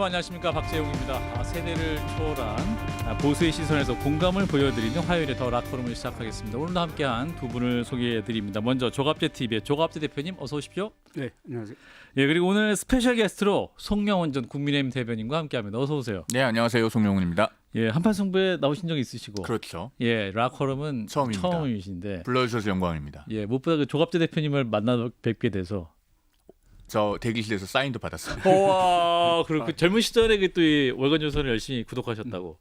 여러분 안녕하십니까, 박재용입니다. 세대를 초월한 보수의 시선에서 공감을 보여드리는 화요일에 더 락포럼을 시작하겠습니다. 오늘도 함께한 두 분을 소개해드립니다. 먼저 조갑제TV의 조갑제 대표님 어서 오십시오. 네, 안녕하세요. 예, 그리고 오늘 스페셜 게스트로 송명훈 전 국민의힘 대변인과 함께합니다. 어서 오세요. 네, 안녕하세요. 송명훈입니다. 예, 한판 승부에 나오신 적 있으시고. 그렇죠. 예, 락포럼은 처음이신데. 불러주셔서 영광입니다. 예, 무엇보다 그 조갑제 대표님을 만나 뵙게 돼서. 저 대기실에서 사인도 받았습니다. 와, 그리고 그 젊은 시절에 그 또 월간 조선을 열심히 구독하셨다고.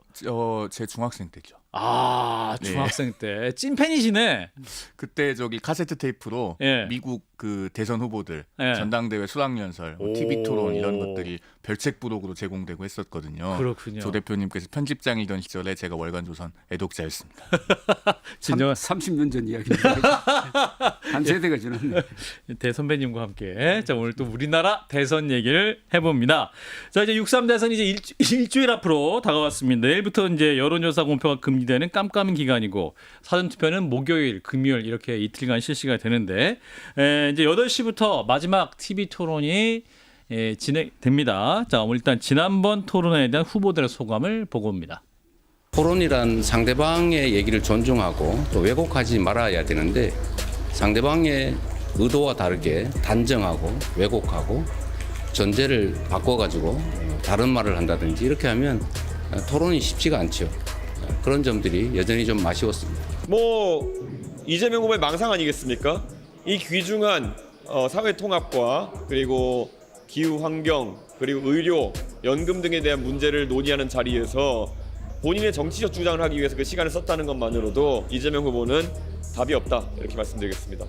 제 중학생 때죠. 아, 중학생 때 찐팬이시네. 그때 저기 카세트 테이프로 예. 미국 그 대선 후보들 예. 전당대회 수락연설, TV 토론 이런 것들이 별책 부록으로 제공되고 했었거든요. 그렇군요. 조 대표님께서 편집장이던 시절에 제가 월간 조선 애독자였습니다. 진정한 30년 전 이야기입니다. 한 세대가 지났네. 대선배님과 함께 자, 오늘 또 우리나라 대선 얘기를 해봅니다. 자, 이제 6.3 대선이 이제 일주일 앞으로 다가왔습니다. 내일부터 이제 여론조사 공표가 금지되는 깜깜한 기간이고 사전투표는 목요일, 금요일 이렇게 이틀간 실시가 되는데 이제 8시부터 마지막 TV 토론이 진행됩니다. 자, 일단 지난번 토론에 대한 후보들의 소감을 보고 옵니다. 토론이란 상대방의 얘기를 존중하고 또 왜곡하지 말아야 되는데 상대방의 의도와 다르게 단정하고 왜곡하고 전제를 바꿔가지고 다른 말을 한다든지 이렇게 하면 토론이 쉽지가 않죠. 그런 점들이 여전히 좀 아쉬웠습니다. 이재명 후보의 망상 아니겠습니까? 이 귀중한 사회 통합과 그리고 기후 환경 그리고 의료, 연금 등에 대한 문제를 논의하는 자리에서 본인의 정치적 주장을 하기 위해서 그 시간을 썼다는 것만으로도 이재명 후보는 답이 없다 이렇게 말씀드리겠습니다.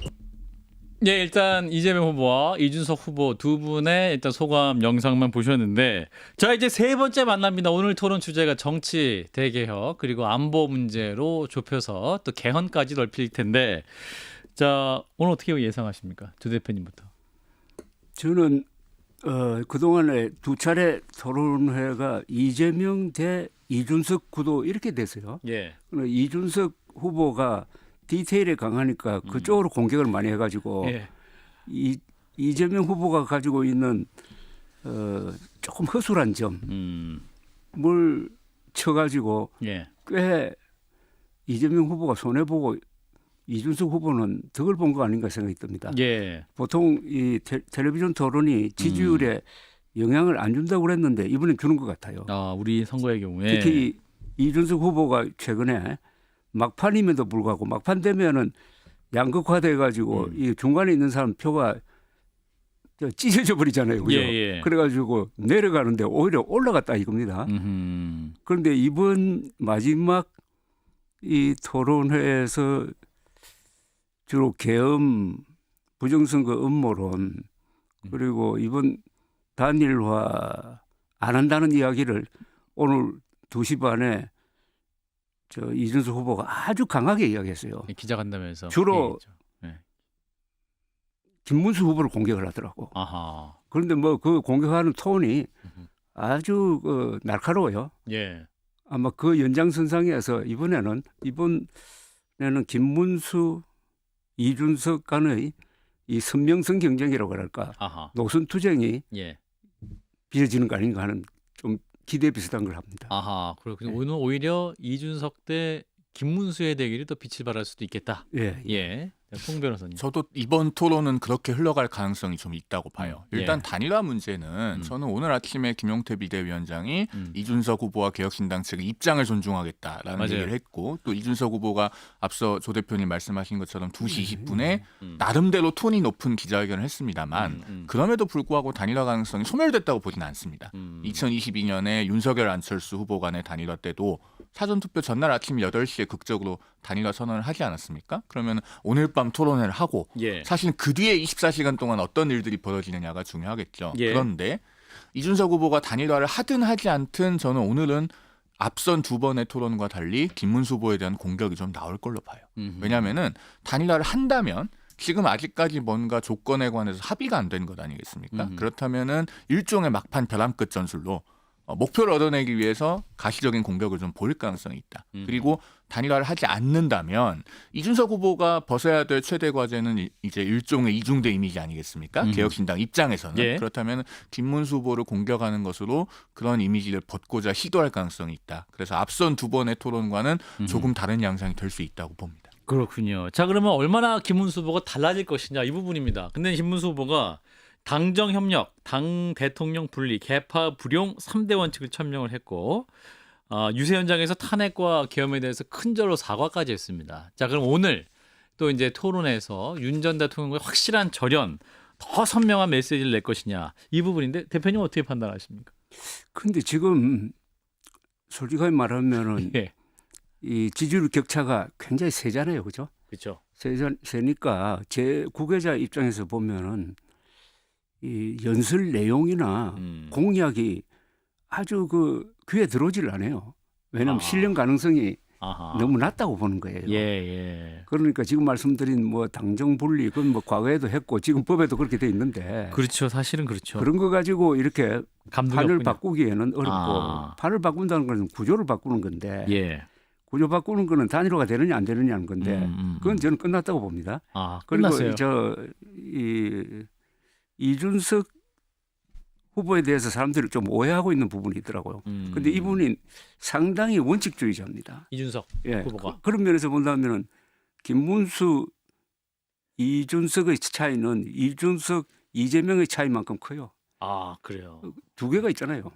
예, 일단 이재명 후보와 이준석 후보 두 분의 일단 소감 영상만 보셨는데, 자, 이제 세 번째 만납니다. 오늘 토론 주제가 정치 대개혁 그리고 안보 문제로 좁혀서 또 개헌까지 넓힐 텐데, 자, 오늘 어떻게 예상하십니까, 조 대표님부터? 저는 그동안에 두 차례 토론회가 이재명 대 이준석 구도 이렇게 됐어요. 예. 이준석 후보가 디테일에 강하니까 그쪽으로 공격을 많이 해가지고 예. 이재명 후보가 가지고 있는 조금 허술한 점을 쳐가지고 예. 꽤 이재명 후보가 손해보고 이준석 후보는 덕을 본 거 아닌가 생각이 듭니다. 예. 보통 이 텔레비전 토론이 지지율에 영향을 안 준다고 그랬는데 이번엔 주는 것 같아요. 아, 우리 선거의 경우에 특히 이준석 후보가 최근에 막판임에도 불구하고 막판 되면은 양극화돼 가지고 이 중간에 있는 사람 표가 찢어져 버리잖아요. 그죠? 예. 그래가지고 내려가는데 오히려 올라갔다 이겁니다. 그런데 이번 마지막 이 토론회에서 주로 계엄, 부정선거 음모론 그리고 이번 단일화 안 한다는 이야기를 오늘 2시 반에 이준석 후보가 아주 강하게 이야기했어요. 기자간담회에서 주로 예. 김문수 후보를 공격을 하더라고. 아하. 그런데 그 공격하는 톤이 아주 날카로워요. 예. 아마 그 연장선상에서 이번에는 김문수, 이준석 간의 이 선명성 경쟁이라고 할까, 아하. 노선 투쟁이 예. 빚어지는 거 아닌가 하는 좀 기대 비슷한 걸 합니다. 아하. 그렇군요. 네. 오늘 오히려 이준석 대 김문수의 대결이 더 빛을 발할 수도 있겠다. 예. 예. 송 변호사님. 저도 이번 토론은 그렇게 흘러갈 가능성이 좀 있다고 봐요. 일단 예. 단일화 문제는 저는 오늘 아침에 김용태 비대위원장이 이준석 후보와 개혁신당 측의 입장을 존중하겠다라는 맞아요. 얘기를 했고, 또 이준석 후보가 앞서 조 대표님 말씀하신 것처럼 2시 20분에 나름대로 톤이 높은 기자회견을 했습니다만 그럼에도 불구하고 단일화 가능성이 소멸됐다고 보지는 않습니다. 2022년에 윤석열 안철수 후보 간의 단일화 때도 사전투표 전날 아침 8시에 극적으로 단일화 선언을 하지 않았습니까? 그러면 오늘 밤 토론회를 하고 예. 사실 그 뒤에 24시간 동안 어떤 일들이 벌어지느냐가 중요하겠죠. 예. 그런데 이준석 후보가 단일화를 하든 하지 않든 저는 오늘은 앞선 두 번의 토론과 달리 김문수 후보에 대한 공격이 좀 나올 걸로 봐요. 왜냐하면은 단일화를 한다면 지금 아직까지 뭔가 조건에 관해서 합의가 안 된 것 아니겠습니까? 그렇다면은 일종의 막판 벼랑 끝 전술로 목표를 얻어내기 위해서 가시적인 공격을 좀 보일 가능성이 있다. 그리고 단일화를 하지 않는다면 이준석 후보가 벗어야 될 최대 과제는 이제 일종의 이중대 이미지 아니겠습니까? 개혁신당 입장에서는. 예. 그렇다면 김문수 후보를 공격하는 것으로 그런 이미지를 벗고자 시도할 가능성이 있다. 그래서 앞선 두 번의 토론과는 조금 다른 양상이 될 수 있다고 봅니다. 그렇군요. 자, 그러면 얼마나 김문수 후보가 달라질 것이냐 이 부분입니다. 근데 김문수 후보가 당정 협력, 당 대통령 분리, 개파 불용 3대 원칙을 천명을 했고 유세 현장에서 탄핵과 계엄에 대해서 큰절로 사과까지 했습니다. 자, 그럼 오늘 또 이제 토론에서 윤 전 대통령의 확실한 절연, 더 선명한 메시지를 낼 것이냐 이 부분인데 대표님 어떻게 판단하십니까? 근데 지금 솔직하게 말하면은 예, 이 지지율 격차가 굉장히 세잖아요, 그죠? 그렇죠. 세니까 제 구계자 입장에서 보면은 이 연설 내용이나 공약이 아주 귀에 들어오질 않아요. 왜냐하면 실현 가능성이 아하. 너무 낮다고 보는 거예요. 예, 예. 그러니까 지금 말씀드린 뭐 당정 분리 그건 뭐 과거에도 했고 지금 법에도 그렇게 돼 있는데 그렇죠. 사실은 그렇죠. 그런 거 가지고 이렇게 감독이 판을 없군요. 바꾸기에는 어렵고 아. 판을 바꾼다는 것은 구조를 바꾸는 건데 예. 구조 바꾸는 거는 단일화가 되느냐 안 되느냐는 건데 그건 저는 끝났다고 봅니다. 아, 그리고 끝났어요. 이준석 후보에 대해서 사람들이 좀 오해하고 있는 부분이 있더라고요. 근데 이분이 상당히 원칙주의자입니다. 이준석 예. 후보가. 그런 면에서 본다면은 김문수 이준석의 차이는 이준석 이재명의 차이만큼 커요. 아, 그래요. 두 개가 있잖아요.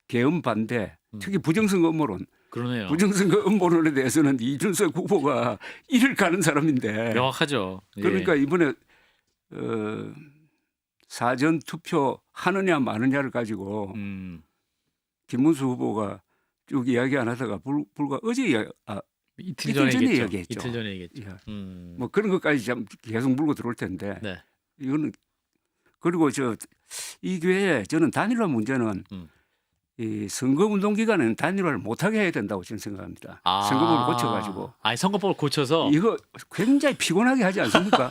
계엄 반대, 특히 부정선거 음모론. 그러네요. 부정선거 음모론에 대해서는 이준석 후보가 이를 가는 사람인데. 명확하죠. 예. 그러니까 이번에 사전 투표 하느냐 마느냐를 가지고 김문수 후보가 쭉 이야기 안 하다가 불과 어제 이틀 이틀 전에 전에 얘기했죠. 얘기했죠. 이틀 전에 얘기했죠. 예. 뭐 그런 것까지 참 계속 물고 들어올 텐데 네. 이거는 그리고 이 기회에 저는 단일화 문제는 이 선거 운동 기간에는 단일화를 못하게 해야 된다고 저는 생각합니다. 선거법을 고쳐가지고 아니 선거법을 고쳐서 이거 굉장히 피곤하게 하지 않습니까?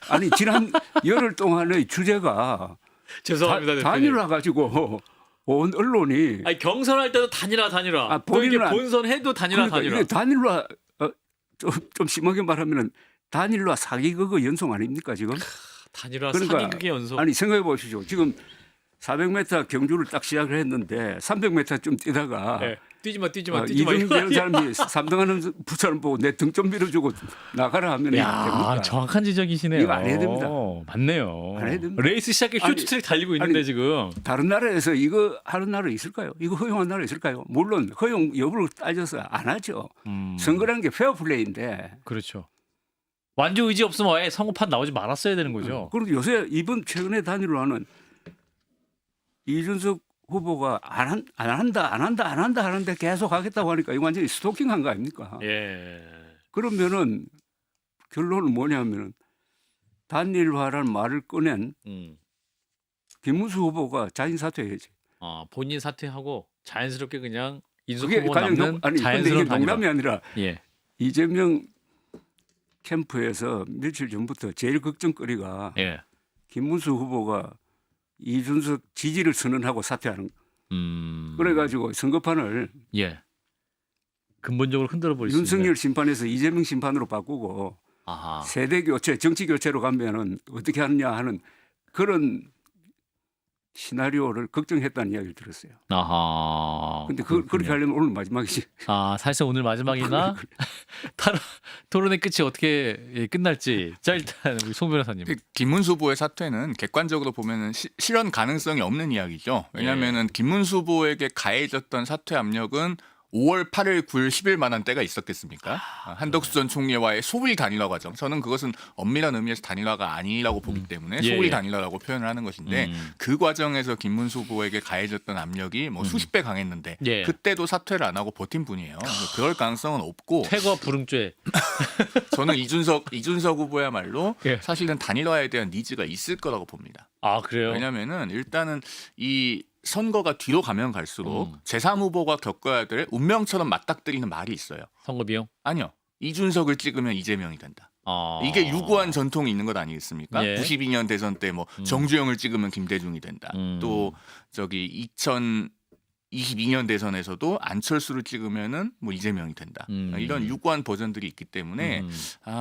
아니 지난 열흘 동안의 주제가 죄송합니다. 대표님. 단일화 가지고 온 언론이 아니 경선할 때도 단일화. 또 이게 본인은 본선해도 단일화. 이게 단일화 좀 심하게 말하면은 단일화 사기극의 연속 아닙니까 지금? 단일화 그러니까 사기극의 연속. 아니 생각해 보시죠. 지금 400m 경주를 딱 시작을 했는데 300m 좀 뛰다가 네. 뛰지 마. 이준석 사람이 3등하는 부사람 보고 내 등 좀 밀어주고 나가라 하면 야, 됩니까? 정확한 지적이시네요. 이거 안 해야 됩니다. 맞네요. 안 해야 됩니다. 레이스 시작에 쇼트트랙 달리고 있는데 아니, 지금. 다른 나라에서 이거 하는 나라 있을까요? 이거 허용한 나라 있을까요? 물론 허용 여부를 따져서 안 하죠. 선거라는 게 페어플레이인데. 그렇죠. 완주 의지 없으면 아예 선거판 나오지 말았어야 되는 거죠. 그리고 요새 이번 최근에 단일화는 이준석 후보가 안 한다 하는데 계속 하겠다고 하니까 이거 완전히 스토킹한 거 아닙니까? 예. 그러면은 결론은 뭐냐면은 단일화라는 말을 꺼낸 김문수 후보가 자진 사퇴해야지. 본인 사퇴하고 자연스럽게 그냥 이준석 그게 후보 가장 남는 근데 이게 자연스러운 농담이 아니라 예. 이재명 캠프에서 며칠 전부터 제일 걱정거리가 예. 김문수 후보가 이준석 지지를 선언하고 사퇴하는. 그래가지고 선거판을 예. 근본적으로 흔들어 버릴 수 있는. 윤석열 심판에서 이재명 심판으로 바꾸고 아하. 세대 교체, 정치 교체로 가면은 어떻게 하느냐 하는 그런 시나리오를 걱정했다는 이야기를 들었어요. 아하. 근데 그렇게 하려면 오늘 마지막이지. 사실 오늘 마지막이나 토론의 끝이 어떻게 끝날지. 자, 일단 우리 송 변호사님. 김문수 후보의 사퇴는 객관적으로 보면은 실현 가능성이 없는 이야기죠. 왜냐하면은 김문수 후보에게 가해졌던 사퇴 압력은 5월 8일, 9일, 10일 만한 때가 있었겠습니까? 한덕수 전 총리와의 소위 단일화 과정. 저는 그것은 엄밀한 의미에서 단일화가 아니라고 보기 때문에 소위 단일화라고 표현을 하는 것인데 그 과정에서 김문수 후보에게 가해졌던 압력이 뭐 수십 배 강했는데 그때도 사퇴를 안 하고 버틴 분이에요. 그럴 가능성은 없고 퇴거 불응죄. 저는 이준석 후보야말로 예. 사실은 단일화에 대한 니즈가 있을 거라고 봅니다. 아, 그래요? 왜냐하면은 일단은 이 선거가 뒤로 가면 갈수록 제3후보가 겪어야 될 운명처럼 맞닥뜨리는 말이 있어요. 선거 비용? 아니요. 이준석을 찍으면 이재명이 된다. 이게 유구한 전통이 있는 것 아니겠습니까? 예. 92년 대선 때 뭐 정주영을 찍으면 김대중이 된다. 또 저기 22년 대선에서도 안철수를 찍으면은 뭐 이재명이 된다. 이런 유구한 버전들이 있기 때문에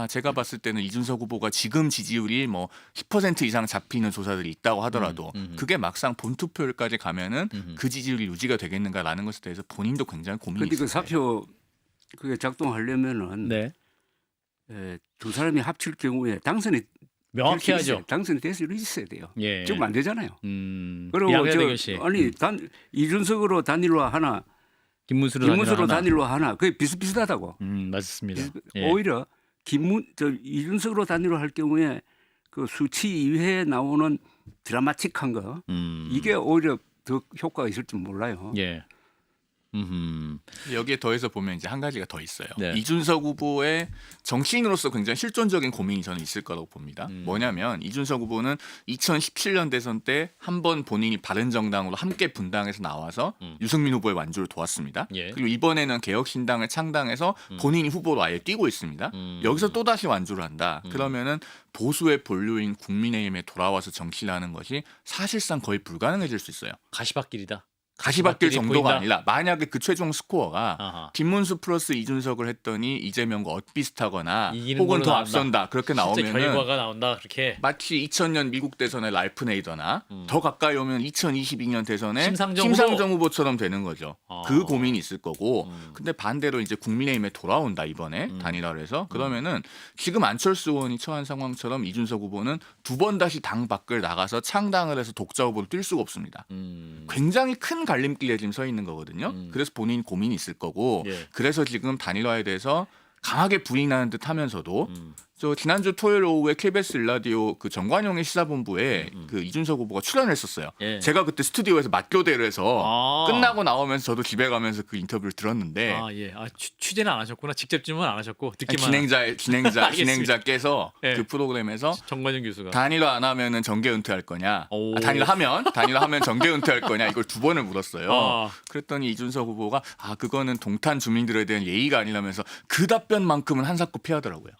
제가 봤을 때는 이준석 후보가 지금 지지율이 뭐 10% 이상 잡히는 조사들이 있다고 하더라도 그게 막상 본투표율까지 가면은 그 지지율이 유지가 되겠는가라는 것에 대해서 본인도 굉장히 고민이 근데 있어요. 그 사표 그게 작동하려면은 네. 두 사람이 합칠 경우에 당선이 명확히 될 수 하죠. 있어요. 당선이 될 수 있어야 돼요. 예. 지금 안 되잖아요. 양자 그리고 대결시. 아니 이준석으로 단일화 하나, 김문수로 단일화 하나, 그게 비슷비슷하다고. 맞습니다. 예. 오히려 이준석으로 단일화 할 경우에 그 수치 이외에 나오는 드라마틱한 거 이게 오히려 더 효과가 있을 줄 몰라요. 예. 여기에 더해서 보면 이제 한 가지가 더 있어요. 네. 이준석 후보의 정치인으로서 굉장히 실존적인 고민이 저는 있을 거라고 봅니다. 뭐냐면 이준석 후보는 2017년 대선 때 한 번 본인이 바른정당으로 함께 분당해서 나와서 유승민 후보의 완주를 도왔습니다. 예. 그리고 이번에는 개혁신당을 창당해서 본인이 후보로 아예 뛰고 있습니다. 여기서 또 다시 완주를 한다. 그러면은 보수의 본류인 국민의힘에 돌아와서 정치를 하는 것이 사실상 거의 불가능해질 수 있어요. 가시밭길이다. 가시밭길 가시밭길이 정도가 보인다? 아니라 만약에 그 최종 스코어가 아하. 김문수 플러스 이준석을 했더니 이재명과 엇비슷하거나 이기는 혹은 걸로 더 나온다. 앞선다 그렇게 실제 나오면은 결과가 나온다 그렇게. 마치 2000년 미국 대선의 랄프 네이더나 더 가까이 오면 2022년 대선의 심상정 후보처럼 되는 거죠. 아. 그 고민이 있을 거고 근데 반대로 이제 국민의힘에 돌아온다 이번에 단일화를 해서 그러면은 지금 안철수 의원이 처한 상황처럼 이준석 후보는 두 번 다시 당 밖을 나가서 창당을 해서 독자 후보로 뛸 수가 없습니다. 굉장히 큰 갈림길에 지금 서 있는 거거든요. 그래서 본인 고민이 있을 거고 예. 그래서 지금 단일화에 대해서 강하게 부인하는 듯 하면서도 저 지난주 토요일 오후에 KBS 일라디오 그 정관용의 시사본부에 그 이준석 후보가 출연을 했었어요. 예. 제가 그때 스튜디오에서 맞교대를 해서 아. 끝나고 나오면서 저도 집에 가면서 그 인터뷰를 들었는데 아 예. 취재는 안 하셨구나. 직접 질문 안 하셨고 듣기만. 진행자께서 예. 그 프로그램에서 정관영 교수가. 단일화 안 하면은 정계 은퇴할 거냐? 오. 단일화하면 정계 은퇴할 거냐? 이걸 두 번을 물었어요. 아. 그랬더니 이준석 후보가 그거는 동탄 주민들에 대한 예의가 아니라면서 그 답변만큼은 한사코 피하더라고요.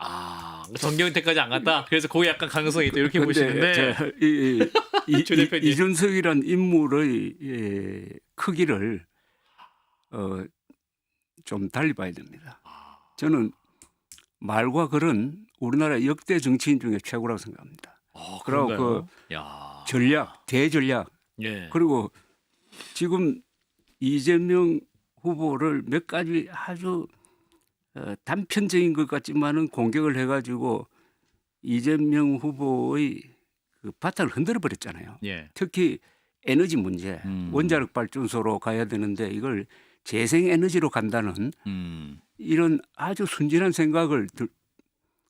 정계은퇴까지 안 갔다. 그래서 거기 약간 가능성이 있다 이렇게 보시는데. 조 대표님. 이준석이란 인물의 크기를 좀 달리 봐야 됩니다. 저는 말과 글은 우리나라 역대 정치인 중에 최고라고 생각합니다. 그리고 그런가요? 그 야. 전략, 대전략 예. 그리고 지금 이재명 후보를 몇 가지 아주 단편적인 것 같지만은 공격을 해가지고 이재명 후보의 그 바탕을 흔들어 버렸잖아요. 예. 특히 에너지 문제, 원자력 발전소로 가야 되는데 이걸 재생 에너지로 간다는 이런 아주 순진한 생각을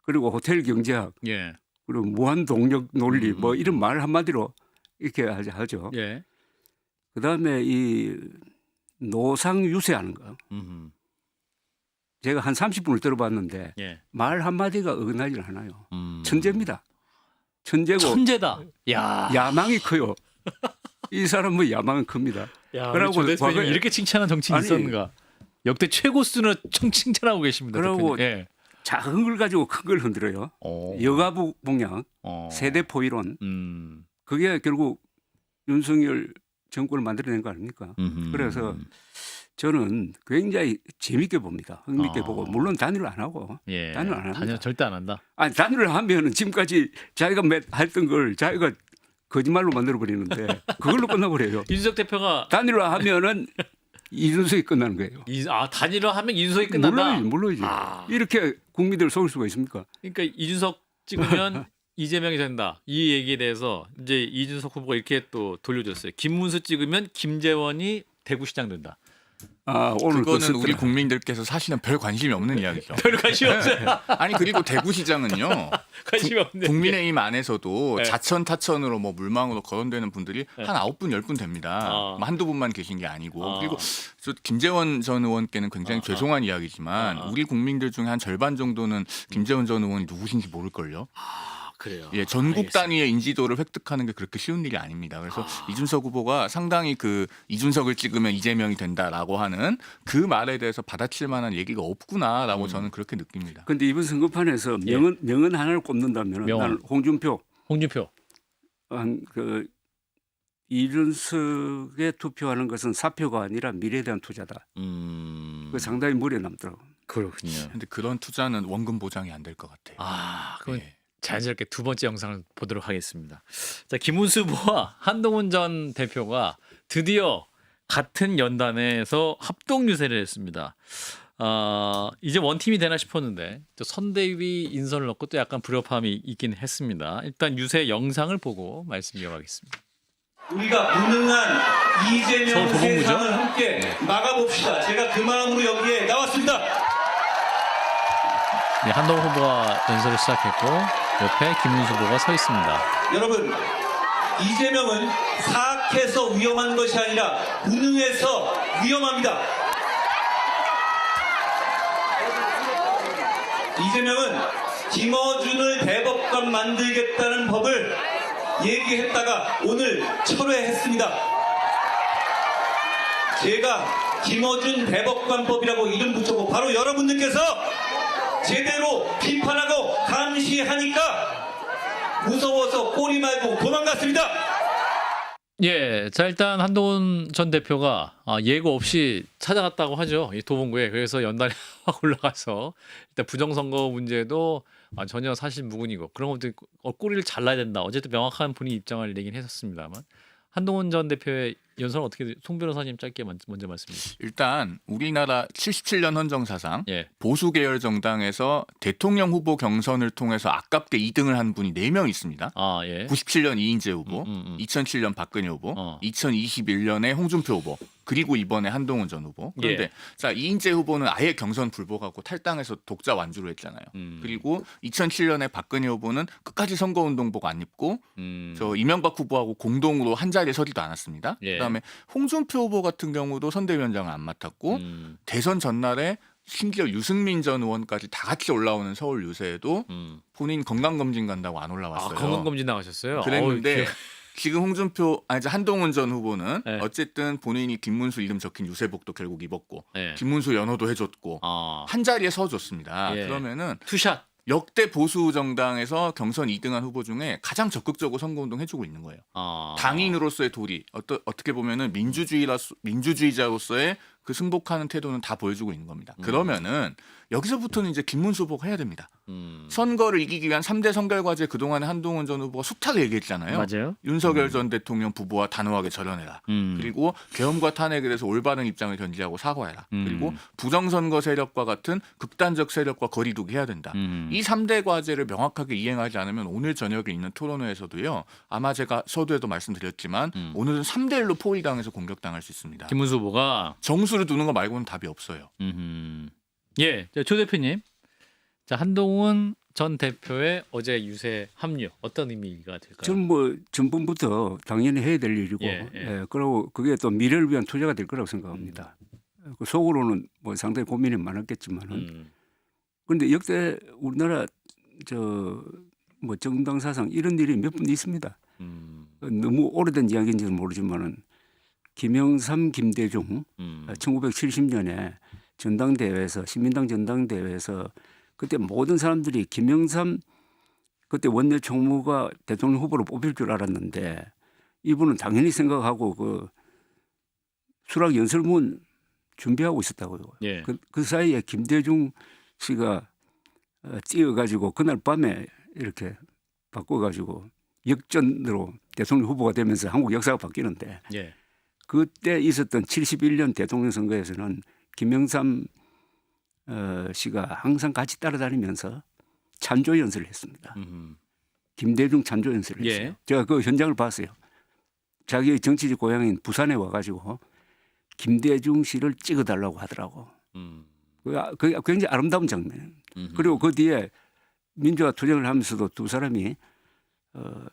그리고 호텔 경제학 예. 그리고 무한 동력 논리 뭐 이런 말 한마디로 이렇게 하죠. 예. 그다음에 이 노상 유세하는 거. 제가 한 30분을 들어봤는데 예. 말 한마디가 어긋나질 않아요. 천재입니다. 천재고 천재다. 야. 야망이 커요. 이 사람은 야망은 큽니다. 야. 그러고 조 대표님 과거에- 이렇게 칭찬한 정치인 아니, 있었는가? 역대 최고 수준으로 칭찬하고 계십니다. 그러고 대표님. 예. 작은 걸 가지고 큰 걸 흔들어요. 오. 여가부 공약, 세대 포이론. 그게 결국 윤석열 정권을 만들어낸 거 아닙니까? 그래서 저는 굉장히 재밌게 봅니다. 흥미있게 보고 물론 단일화 안 하고 예. 단일화 안 합니다. 단일화 절대 안 한다. 아니 단일화 하면은 지금까지 자기가 했던 걸 자기가 거짓말로 만들어 버리는데 그걸로 끝나버려요. 이준석 대표가 단일화 하면은 이준석이 끝나는 거예요. 단일화 하면 이준석이 끝난다. 물론이지. 이렇게 국민들을 속일 수가 있습니까? 그러니까 이준석 찍으면 이재명이 된다. 이 얘기에 대해서 이제 이준석 후보가 이렇게 또 돌려줬어요. 김문수 찍으면 김재원이 대구시장 된다. 오늘 그거는 우리 국민들께서 사실은 별 관심이 없는 이야기죠. 별로 관심 없어요. 아니 그리고 대구시장은요. 관심이 없네. 국민의힘 안에서도 네. 자천 타천으로 뭐 물망으로 거론되는 분들이 네. 한 9분 10분 됩니다. 아. 뭐 한두 분만 계신 게 아니고 아. 그리고 저 김재원 전 의원께는 굉장히 죄송한 이야기지만 우리 국민들 중에 한 절반 정도는 김재원 전 의원이 누구신지 모를걸요. 그래요. 예, 전국 알겠습니다. 단위의 인지도를 획득하는 게 그렇게 쉬운 일이 아닙니다. 그래서 이준석 후보가 상당히 그 이준석을 찍으면 이재명이 된다라고 하는 그 말에 대해서 받아칠 만한 얘기가 없구나라고 저는 그렇게 느낍니다. 근데 이번 선거판에서 명언 하나를 꼽는다면 명언. 나는 홍준표 홍준표. 한 그 이준석에 투표하는 것은 사표가 아니라 미래에 대한 투자다. 그 상당히 머리에 남더라고요. 그렇군요. 근데 그런 투자는 원금 보장이 안 될 것 같아요. 그건 네. 자연스럽게 두 번째 영상을 보도록 하겠습니다. 자, 김문수 후보와 한동훈 전 대표가 드디어 같은 연단에서 합동 유세를 했습니다. 이제 원팀이 되나 싶었는데 또 선대위 인선을 넣고 또 약간 불협화음이 있긴 했습니다. 일단 유세 영상을 보고 말씀 이어가겠습니다. 우리가 무능한 서울 이재명 도봉구죠? 세상을 함께 막아봅시다. 제가 그 마음으로 여기에 나왔습니다. 네, 한동훈 후보가 연설을 시작했고 옆에 김문수 후보가 서 있습니다. 여러분, 이재명은 사악해서 위험한 것이 아니라 무능해서 위험합니다. 이재명은 김어준을 대법관 만들겠다는 법을 얘기했다가 오늘 철회했습니다. 제가 김어준 대법관법이라고 이름 붙였고 바로 여러분들께서 제대로 비판하고 감시하니까 무서워서 꼬리 말고 도망갔습니다. 예, 자 일단 한동훈 전 대표가 예고 없이 찾아갔다고 하죠. 이 도봉구에. 그래서 연단에 확 올라가서 일단 부정선거 문제도 전혀 사실 무근이고 그런 것들 꼬리를 잘라야 된다. 어쨌든 명확한 본인 입장을 내긴 했었습니다만 한동훈 전 대표의 연설은 어떻게 송 변호사님 짧게 먼저 말씀해 주시죠. 일단 우리나라 77년 헌정사상 예. 보수 계열 정당에서 대통령 후보 경선을 통해서 아깝게 2등을 한 분이 4명 있습니다. 예. 97년 이인재 후보, 2007년 박근혜 후보, 2021년에 홍준표 후보, 그리고 이번에 한동훈 전 후보. 그런데 예. 자 이인재 후보는 아예 경선 불복하고 탈당해서 독자 완주로 했잖아요. 그리고 2007년에 박근혜 후보는 끝까지 선거운동복 안 입고 저 이명박 후보하고 공동으로 한 자리에 서지도 않았습니다. 예. 그다음에 홍준표 후보 같은 경우도 선대위원장을 안 맡았고 대선 전날에 심지어 유승민 전 의원까지 다 같이 올라오는 서울 유세에도 본인 건강검진 간다고 안 올라왔어요. 건강검진 나가셨어요? 그랬는데 지금 한동훈 전 후보는 네. 어쨌든 본인이 김문수 이름 적힌 유세복도 결국 입었고 네. 김문수 연호도 해줬고 한 자리에 서줬습니다. 예. 그러면은 투샷. 역대 보수 정당에서 경선 2등한 후보 중에 가장 적극적으로 선거운동 해주고 있는 거예요. 당인으로서의 도리, 어떻게 보면은 민주주의자로서의 그 승복하는 태도는 다 보여주고 있는 겁니다. 그러면은 여기서부터는 이제 김문수 후보가 해야 됩니다. 선거를 이기기 위한 3대 선결과제 그동안에 한동훈 전 후보가 숱하게 얘기했잖아요. 맞아요. 윤석열 전 대통령 부부와 단호하게 절연해라. 그리고 계엄과 탄핵에 대해서 올바른 입장을 견지하고 사과해라. 그리고 부정선거 세력과 같은 극단적 세력과 거리두기 해야 된다. 이 3대 과제를 명확하게 이행하지 않으면 오늘 저녁에 있는 토론회에서도요. 아마 제가 서두에도 말씀드렸지만 오늘은 3대 1로 포위당해서 공격당할 수 있습니다. 김문수 후보가 정수를 두는 거 말고는 답이 없어요. 예, 조 대표님. 자, 한동훈 전 대표의 어제 유세 합류 어떤 의미가 될까요? 저는 뭐 전번부터 당연히 해야 될 일이고, 그리고 그게 또 미래를 위한 투자가 될 거라고 생각합니다. 그 속으로는 뭐 상당히 고민이 많았겠지만은, 그런데 역대 우리나라 뭐 정당 사상 이런 일이 몇 번 있습니다. 너무 오래된 이야기인지는 모르지만은 김영삼, 김대중 1970년에 전당대회에서 신민당 전당대회에서 그때 모든 사람들이 김영삼 그때 원내 총무가 대통령 후보로 뽑힐 줄 알았는데 이분은 당연히 생각하고 그 수락 연설문 준비하고 있었다고요. 예. 그 사이에 김대중 씨가 뛰어가지고 그날 밤에 이렇게 바꿔가지고 역전으로 대통령 후보가 되면서 한국 역사가 바뀌는데 예. 그때 있었던 71년 대통령 선거에서는 김영삼 씨가 항상 같이 따라다니면서 찬조 연설을 했습니다. 김대중 찬조 연설을 했어요. 예. 제가 그 현장을 봤어요. 자기의 정치적 고향인 부산에 와가지고 김대중 씨를 찍어달라고 하더라고. 그게 굉장히 아름다운 장면이에요. 그리고 그 뒤에 민주화 투쟁을 하면서도 두 사람이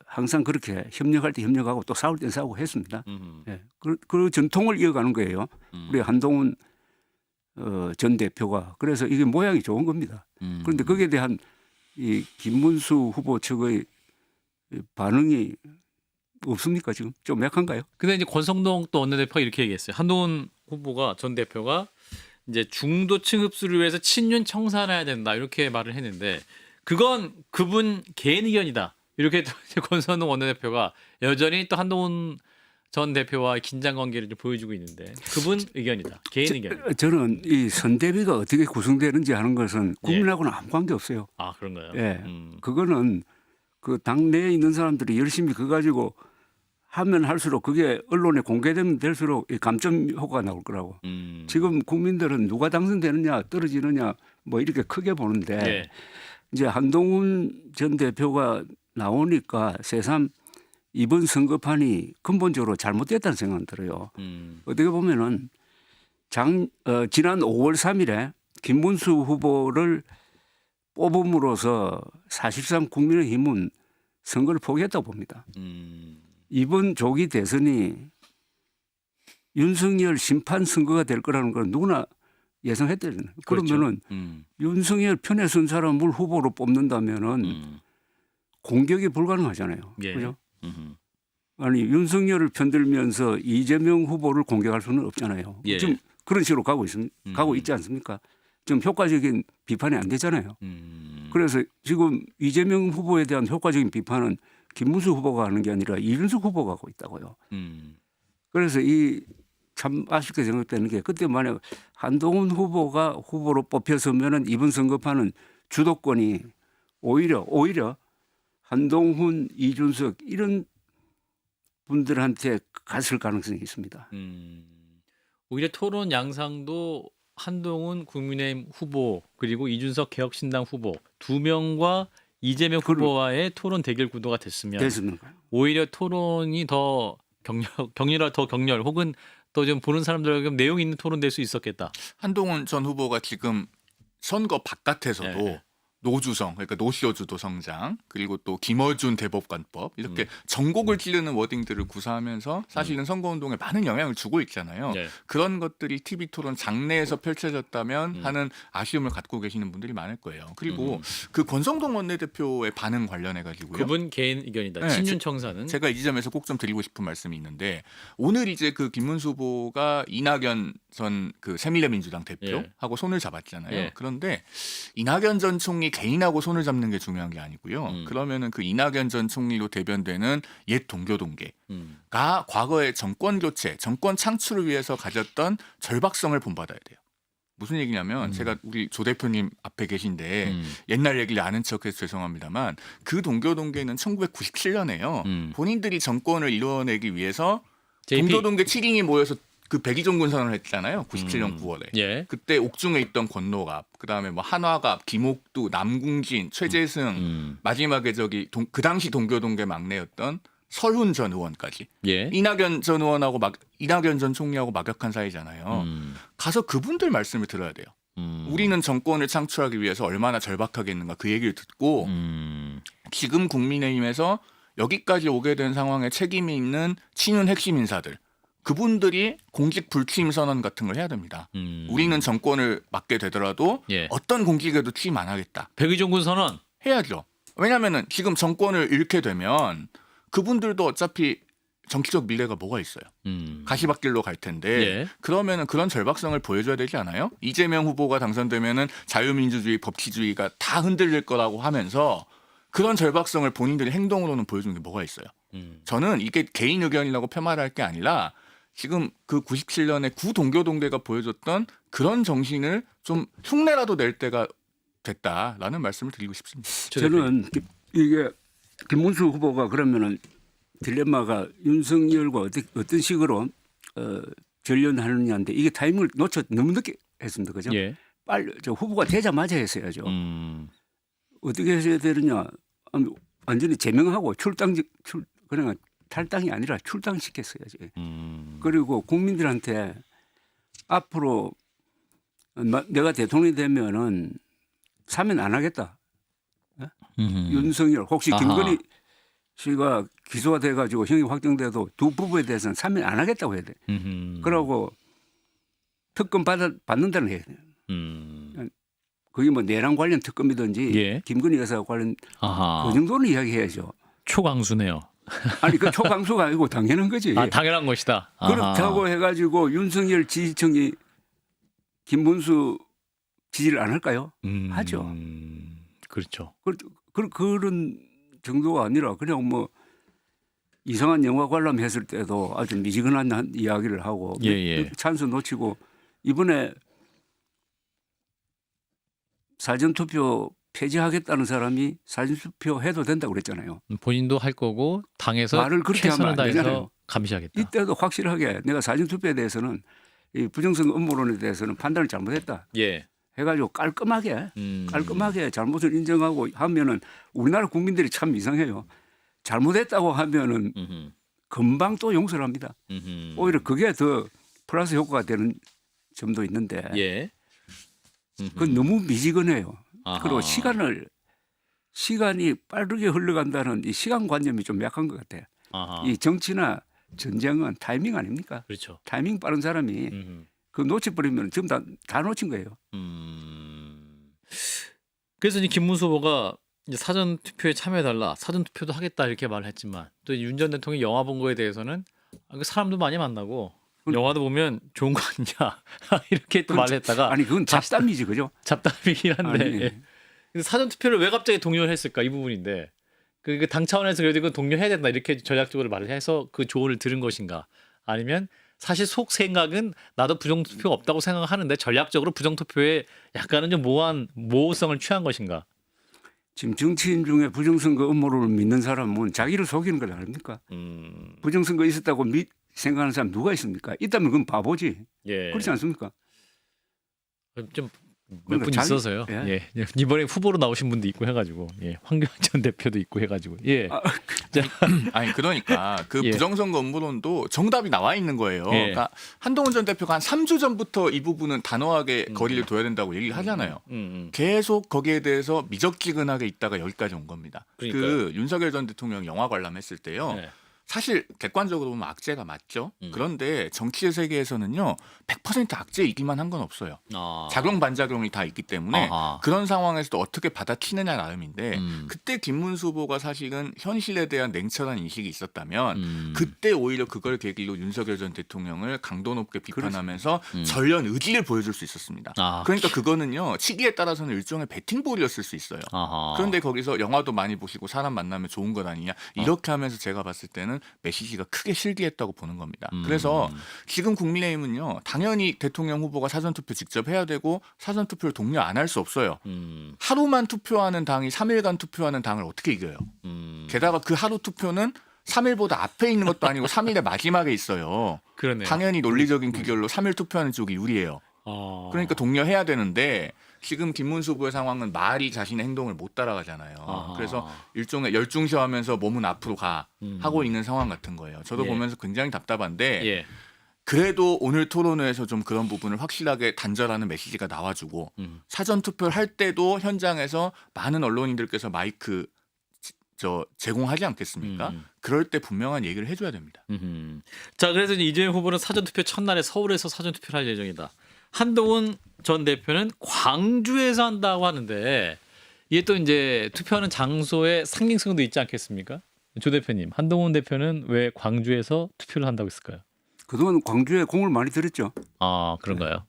항상 그렇게 협력할 때 협력하고 또 싸울 때 싸우고 했습니다. 예. 그 전통을 이어가는 거예요. 우리 한동훈 전 대표가. 그래서 이게 모양이 좋은 겁니다. 그런데 거기에 대한 이 김문수 후보 측의 반응이 없습니까 지금? 좀 약한가요? 근데 이제 권성동 또 원내대표가 이렇게 얘기했어요. 한동훈 후보가 전 대표가 이제 중도층 흡수를 위해서 친윤 청산해야 된다 이렇게 말을 했는데 그건 그분 개인 의견이다. 이렇게 또 권성동 원내대표가 여전히 또 한동훈 전 대표와의 긴장 관계를 좀 보여주고 있는데 그분 의견이다. 개인 의견. 저는 이 선대위가 어떻게 구성되는지 하는 것은 국민하고는 아무 관계 없어요. 아 그런가요? 예, 그거는 그 당내에 있는 사람들이 열심히 그거 가지고 하면 할수록 그게 언론에 공개되면 될수록 이 감점 효과가 나올 거라고. 지금 국민들은 누가 당선되느냐 떨어지느냐 뭐 이렇게 크게 보는데 예. 이제 한동훈 전 대표가 나오니까 새삼 이번 선거판이 근본적으로 잘못됐다는 생각이 들어요. 어떻게 보면은 지난 5월 3일에 김문수 후보를 뽑음으로써 사실상 국민의힘은 선거를 포기했다고 봅니다. 이번 조기 대선이 윤석열 심판 선거가 될 거라는 걸 누구나 예상했대요. 그러면은 윤석열 편에 선 사람을 후보로 뽑는다면은 공격이 불가능하잖아요. 예. 그죠? 아니 윤석열을 편들면서 이재명 후보를 공격할 수는 없잖아요. 예. 지금 그런 식으로 가고 있지 않습니까? 좀 효과적인 비판이 안 되잖아요. 그래서 지금 이재명 후보에 대한 효과적인 비판은 김문수 후보가 하는 게 아니라 이준석 후보가 하고 있다고요. 그래서 이 참 아쉽게 생각되는 게 그때 만약 한동훈 후보가 후보로 뽑혔으면은 이번 선거판은 주도권이 오히려 한동훈, 이준석 이런 분들한테 갔을 가능성이 있습니다. 오히려 토론 양상도 한동훈 국민의힘 후보 그리고 이준석 개혁신당 후보 두 명과 이재명 후보와의 토론 대결 구도가 됐으면 됐습니까? 오히려 토론이 더 격렬 혹은 또 좀 보는 사람들에게 내용 있는 토론 될 수 있었겠다. 한동훈 전 후보가 지금 선거 바깥에서도 네. 노주성, 그러니까 노쇼주도 성장, 그리고 또 김어준 대법관법 이렇게 전곡을 찌르는 워딩들을 구사하면서 사실은 선거운동에 많은 영향을 주고 있잖아요. 네. 그런 것들이 TV토론 장내에서 펼쳐졌다면 하는 아쉬움을 갖고 계시는 분들이 많을 거예요. 그리고 그 권성동 원내대표의 반응 관련해 가지고요. 그분 개인 의견이다. 네, 친윤 청사는 제가 이 지점에서 꼭 좀 드리고 싶은 말씀이 있는데 오늘 이제 그 김문수 후보가 이낙연 전 그 새미래민주당 대표하고 손을 잡았잖아요. 예. 그런데 이낙연 전 총리 개인하고 손을 잡는 게 중요한 게 아니고요. 그러면은 그 이낙연 전 총리로 대변되는 옛 동교 동계가 과거의 정권 교체, 정권 창출을 위해서 가졌던 절박성을 본받아야 돼요. 무슨 얘기냐면 제가 우리 조 대표님 앞에 계신데 옛날 얘기를 아는 척해서 죄송합니다만 그 동교 동계는 1997년에요. 본인들이 정권을 이뤄내기 위해서 JP. 동교 동계 7인이 모여서 그 백의종 군선을 했잖아요. 97년 9월에. 예. 그때 옥중에 있던 권노갑, 그다음에 뭐 한화갑, 김옥두, 남궁진, 최재승, 마지막에 그 당시 동교 동계 막내였던 설훈 전 의원까지. 예. 이낙연 전 의원하고 이낙연 전 총리하고 막역한 사이잖아요. 가서 그분들 말씀을 들어야 돼요. 우리는 정권을 창출하기 위해서 얼마나 절박하겠는가 그 얘기를 듣고 지금 국민의힘에서 여기까지 오게 된 상황에 책임이 있는 친윤 핵심 인사들 그분들이 공직 불취임 선언 같은 걸 해야 됩니다. 우리는 정권을 맡게 되더라도 예. 어떤 공직에도 취임 안 하겠다. 백의종군 선언. 해야죠. 왜냐하면 지금 정권을 잃게 되면 그분들도 어차피 정치적 미래가 뭐가 있어요. 가시밭길로 갈 텐데 예. 그러면은 그런 절박성을 보여줘야 되지 않아요? 이재명 후보가 당선되면은 자유민주주의, 법치주의가 다 흔들릴 거라고 하면서 그런 절박성을 본인들이 행동으로는 보여주는 게 뭐가 있어요? 저는 이게 개인 의견이라고 폄하할 게 아니라 지금 그 97년에 구동교동대가 보여줬던 그런 정신을 좀 흉내라도 낼 때가 됐다라는 말씀을 드리고 싶습니다. 저는 이게 김문수 후보가 그러면은 딜레마가 윤석열과 어떤 식으로 전련하느냐인데 이게 타이밍을 너무 늦게 했습니다. 그죠? 예. 빨리 저 후보가 되자마자 했어야죠. 어떻게 해야 되느냐? 완전히 제명하고 그냥 탈당이 아니라 출당시켰어야지. 그리고 국민들한테 앞으로 내가 대통령이 되면은 사면 안 하겠다. 윤석열 혹시 아하. 김건희 씨가 기소가 돼가지고 형이 확정돼도 두 부부에 대해서는 사면 안 하겠다고 해야 돼. 그러고 특검 받는다는 해야 돼. 그게 뭐 내란 관련 특검이든지 예. 김건희 여사 관련 아하. 그 정도는 이야기해야죠. 초강수네요. 아니 그 초강수가 아니고 당연한 거지. 아, 당연한 것이다. 아하. 그렇다고 해가지고 윤석열 지지층이 김문수 지지를 안 할까요? 하죠. 그렇죠. 그런 정도가 아니라 그냥 뭐 이상한 영화 관람했을 때도 아주 미지근한 이야기를 하고 예. 찬스 놓치고 이번에 사전투표 폐지하겠다는 사람이 사전투표 해도 된다고 그랬잖아요. 본인도 할 거고 당에서 말을 그렇게 하면 최선을 안 다해서 되잖아요. 감시하겠다. 이때도 확실하게 내가 사전투표에 대해서는 이 부정선거 음모론에 대해서는 판단을 잘못했다 예. 해가지고 깔끔하게 잘못을 인정하고 하면은 우리나라 국민들이 참 이상해요. 잘못했다고 하면은 금방 또 용서를 합니다. 오히려 그게 더 플러스 효과가 되는 점도 있는데 예. 그건 너무 미지근해요. 아하. 그리고 시간이 빠르게 흘러간다는 이 시간관념이 좀 약한 것 같아요. 아하. 이 정치나 전쟁은 타이밍 아닙니까? 그렇죠. 타이밍 빠른 사람이 그 놓쳐버리면 지금 다 놓친 거예요. 그래서 이제 김문수 후보가 이제 사전 투표에 참여해달라, 사전 투표도 하겠다 이렇게 말을 했지만 또 윤 전 대통령이 영화 본 거에 대해서는 그 사람도 많이 만나고 영화도 보면 좋은 거 아니냐 이렇게 또 말을 했다가 아니 그건 잡담이지 그죠? 잡담이긴 한데 아니. 예. 근데 사전 투표를 왜 갑자기 독려를 했을까 이 부분인데 그 당 차원에서 그래도 이건 독려해야 된다 이렇게 전략적으로 말을 해서 그 조언을 들은 것인가 아니면 사실 속 생각은 나도 부정투표 없다고 생각하는데 전략적으로 부정투표에 약간은 좀 모호성을 취한 것인가? 지금 정치인 중에 부정선거 음모론을 믿는 사람은 자기를 속이는 걸 아닙니까? 부정선거 있었다고 생각하는 사람 누가 있습니까? 있다면 그건 바보지. 예. 그렇지 않습니까? 좀 몇 그러니까 분 자기- 있어서요. 예. 예. 이번에 후보로 나오신 분도 있고 해가지고 예. 황교안 전 대표도 있고 해가지고 예. 아니 그러니까 그 예. 부정선거 음모론도 정답이 나와 있는 거예요. 예. 그러니까 한동훈 전 대표가 한 3주 전부터 이 부분은 단호하게 거리를 둬야 된다고 얘기를 하잖아요. 계속 거기에 대해서 미적지근하게 있다가 여기까지 온 겁니다. 그러니까요. 그 윤석열 전 대통령 영화 관람했을 때요. 예. 사실 객관적으로 보면 악재가 맞죠. 그런데 정치의 세계에서는요 100% 악재이기만 한 건 없어요. 아. 작용 반작용이 다 있기 때문에 아하. 그런 상황에서도 어떻게 받아치느냐 나름인데 그때 김문수 후보가 사실은 현실에 대한 냉철한 인식이 있었다면 그때 오히려 그걸 계기로 윤석열 전 대통령을 강도 높게 비판하면서 전련 의지를 보여줄 수 있었습니다. 아. 그러니까 그거는요 시기에 따라서는 일종의 배팅볼이었을 수 있어요. 아하. 그런데 거기서 영화도 많이 보시고 사람 만나면 좋은 것 아니냐 이렇게 하면서 제가 봤을 때는 메시지가 크게 실기했다고 보는 겁니다. 그래서 지금 국민의힘은요 당연히 대통령 후보가 사전투표 직접 해야 되고 사전투표를 독려 안 할 수 없어요. 하루만 투표하는 당이 3일간 투표하는 당을 어떻게 이겨요? 게다가 그 하루 투표는 3일보다 앞에 있는 것도 아니고 3일의 마지막에 있어요. 그러네요. 당연히 논리적인 귀결로 3일 투표하는 쪽이 유리해요. 아. 그러니까 독려해야 되는데 지금 김문수 후보의 상황은 말이 자신의 행동을 못 따라가잖아요. 아하. 그래서 일종의 열중시하면서 몸은 앞으로 가 하고 있는 상황 같은 거예요. 저도 예. 보면서 굉장히 답답한데 예. 그래도 오늘 토론회에서 좀 그런 부분을 확실하게 단절하는 메시지가 나와주고 사전 투표를 할 때도 현장에서 많은 언론인들께서 마이크 제공하지 않겠습니까? 그럴 때 분명한 얘기를 해줘야 됩니다. 자, 그래서 이제 이재명 후보는 사전투표 첫날에 서울에서 사전투표를 할 예정이다. 한동훈 전 대표는 광주에서 한다고 하는데 이게 또 이제 투표하는 장소의 상징성도 있지 않겠습니까? 조 대표님, 한동훈 대표는 왜 광주에서 투표를 한다고 했을까요? 그동안 광주에 공을 많이 들였죠. 아, 그런가요?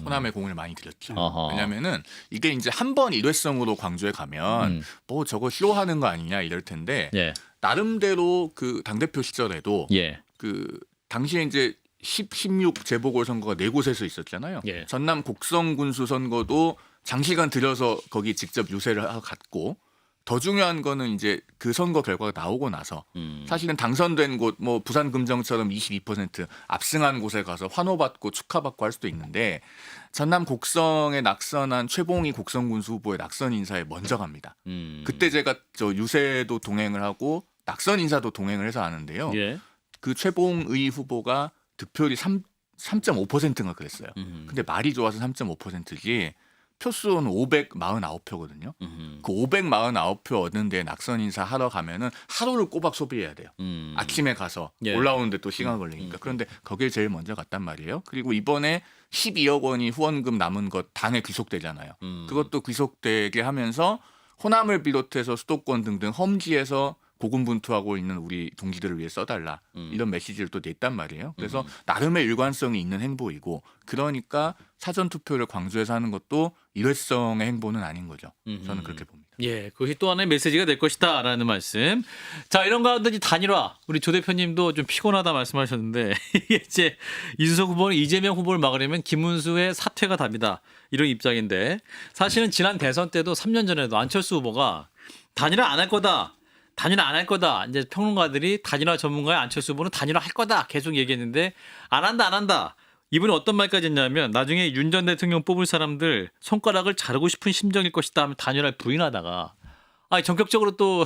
호남에 공을 많이 들였죠. 아하. 왜냐하면은 이게 이제 한 번 일회성으로 광주에 가면 뭐 저거 쇼하는 거 아니냐 이럴 텐데 예. 나름대로 그 당대표 시절에도 예. 그 당시에 이제 16 재보궐선거가 4곳에서 있었잖아요. 예. 전남 곡성군수 선거도 장시간 들여서 거기 직접 유세를 하고 갔고 더 중요한 거는 이제 그 선거 결과가 나오고 나서 사실은 당선된 곳 뭐 부산 금정처럼 22% 압승한 곳에 가서 환호받고 축하받고 할 수도 있는데 전남 곡성에 낙선한 최봉희 곡성군수 후보의 낙선 인사에 먼저 갑니다. 그때 제가 저 유세도 동행을 하고 낙선 인사도 동행을 해서 아는데요. 예. 그 최봉의 후보가 득표율이 3.5%인가 그랬어요. 근데 말이 좋아서 3.5%지 표수는 549표거든요. 그 549표 얻는 데 낙선 인사 하러 가면은 하루를 꼬박 소비해야 돼요. 아침에 가서 예. 올라오는데 또 시간 걸리니까. 그런데 거길 제일 먼저 갔단 말이에요. 그리고 이번에 12억 원이 후원금 남은 것 당에 귀속되잖아요. 그것도 귀속되게 하면서 호남을 비롯해서 수도권 등등 험지에서 고군분투하고 있는 우리 동지들을 위해 써달라 이런 메시지를 또 냈단 말이에요. 그래서 나름의 일관성이 있는 행보이고 그러니까 사전투표를 광주에서 하는 것도 일회성의 행보는 아닌 거죠. 저는 그렇게 봅니다. 예, 그것이 또 하나의 메시지가 될 것이다라는 말씀. 자, 이런 가운데 이제 단일화. 우리 조 대표님도 좀 피곤하다 말씀하셨는데 이게 이제 이준석 후보는 이재명 후보를 막으려면 김문수의 사퇴가 답이다. 이런 입장인데 사실은 지난 대선 때도 3년 전에도 안철수 후보가 단일화 안 할 거다. 단일화 안 할 거다. 이제 평론가들이 단일화 전문가의 안철수 후보는 단일화 할 거다. 계속 얘기했는데 안 한다, 안 한다. 이분이 어떤 말까지 했냐면 나중에 윤 전 대통령 뽑을 사람들 손가락을 자르고 싶은 심정일 것이다 하면 단일화를 부인하다가 전격적으로 또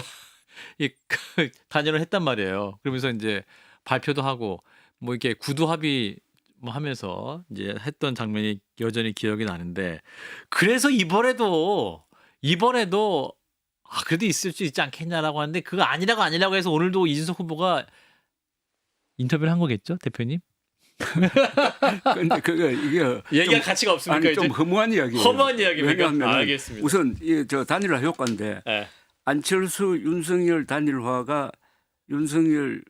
단일화를 했단 말이에요. 그러면서 이제 발표도 하고 뭐 이렇게 구두 합의 뭐 하면서 이제 했던 장면이 여전히 기억이 나는데 그래서 이번에도 그래도 있을 수 있지 않겠냐라고 하는데 그거 아니라고 해서 오늘도 이준석 후보가 인터뷰를 한 거겠죠, 대표님? 근데 이게 얘기할 가치가 없습니까? 좀 허무한 이야기예요. 허무한 이야기입니까? 왜냐하면 알겠습니다. 우선 저 단일화 효과인데 네. 안철수 윤석열 단일화가 윤석열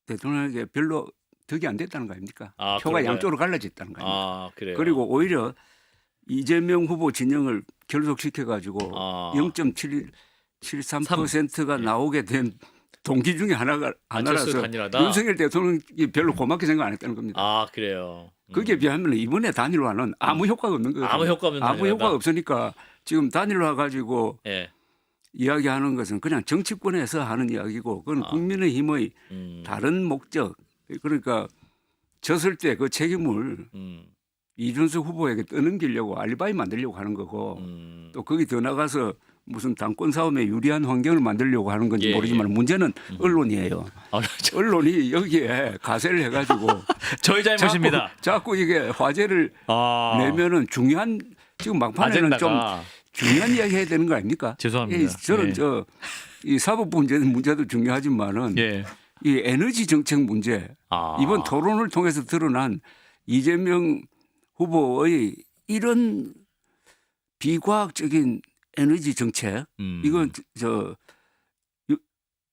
대통령에게 별로 덕이 안 됐다는 거 아닙니까? 표가 그런가요? 양쪽으로 갈라졌다는 거 아닙니까? 그래요. 그리고 오히려 이재명 후보 진영을 결속시켜 가지고 0.73%가 나오게 된 동기 중에 하나라서 단일화다? 윤석열 대통령이 별로 고맙게 생각 안 했다는 겁니다. 그래요. 거기에 비하면 이번에 단일화는 아무 효과가 없는 거예요. 아무 효과 없는 아무 단일화다? 효과가 없으니까 지금 단일화 가지고 예. 이야기하는 것은 그냥 정치권에서 하는 이야기고 그건 국민의힘의 다른 목적. 그러니까 졌을 때 그 책임을 이준석 후보에게 떠넘기려고 알리바이 만들려고 하는 거고 또 거기 더 나가서 무슨 당권 싸움에 유리한 환경을 만들려고 하는 건지 모르지만 문제는 언론이에요. 언론이 여기에 가세를 해가지고 저희 잘못입니다. 자꾸 이게 화제를 내면은 중요한 지금 막판에는 좀 중요한 이야기 해야 되는 거 아닙니까? 죄송합니다. 저는 이 사법 문제도 중요하지만은 이 에너지 정책 문제 이번 토론을 통해서 드러난 이재명 후보의 이런 비과학적인 에너지 정책 이건